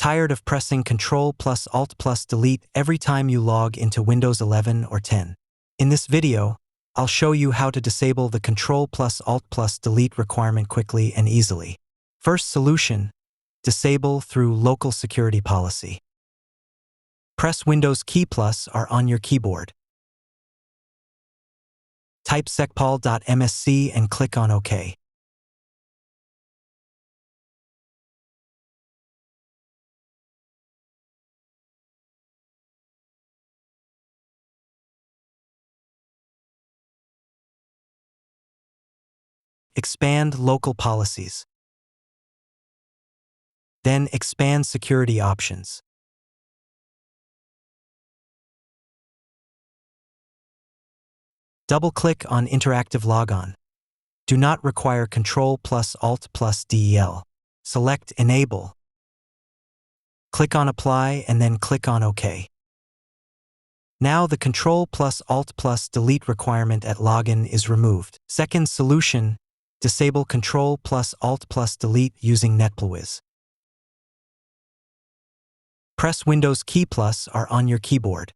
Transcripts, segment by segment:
Tired of pressing Ctrl plus Alt plus Delete every time you log into Windows 11 or 10? In this video, I'll show you how to disable the Ctrl plus Alt plus Delete requirement quickly and easily. First solution, disable through local security policy. Press Windows key plus R on your keyboard. Type secpol.msc and click on OK. Expand local policies. Then expand security options. Double-click on Interactive Logon. Do not require Ctrl plus Alt plus Del. Select Enable. Click on Apply and then click on OK. Now the Ctrl plus Alt plus Delete requirement at login is removed. Second solution, disable Ctrl plus Alt plus Delete using NetPlWiz. Press Windows key plus R on your keyboard.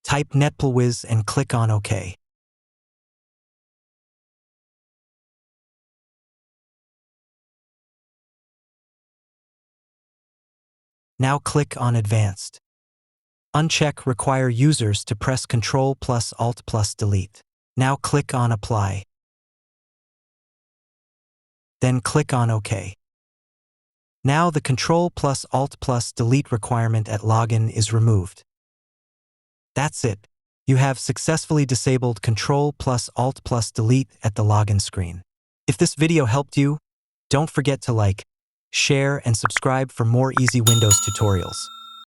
Type NetPlWiz and click on OK. Now click on Advanced. Uncheck Require users to press Ctrl plus Alt plus Delete. Now click on Apply. Then click on OK. Now the Ctrl plus Alt plus Delete requirement at login is removed. That's it. You have successfully disabled Ctrl plus Alt plus Delete at the login screen. If this video helped you, don't forget to like, share, and subscribe for more easy Windows tutorials.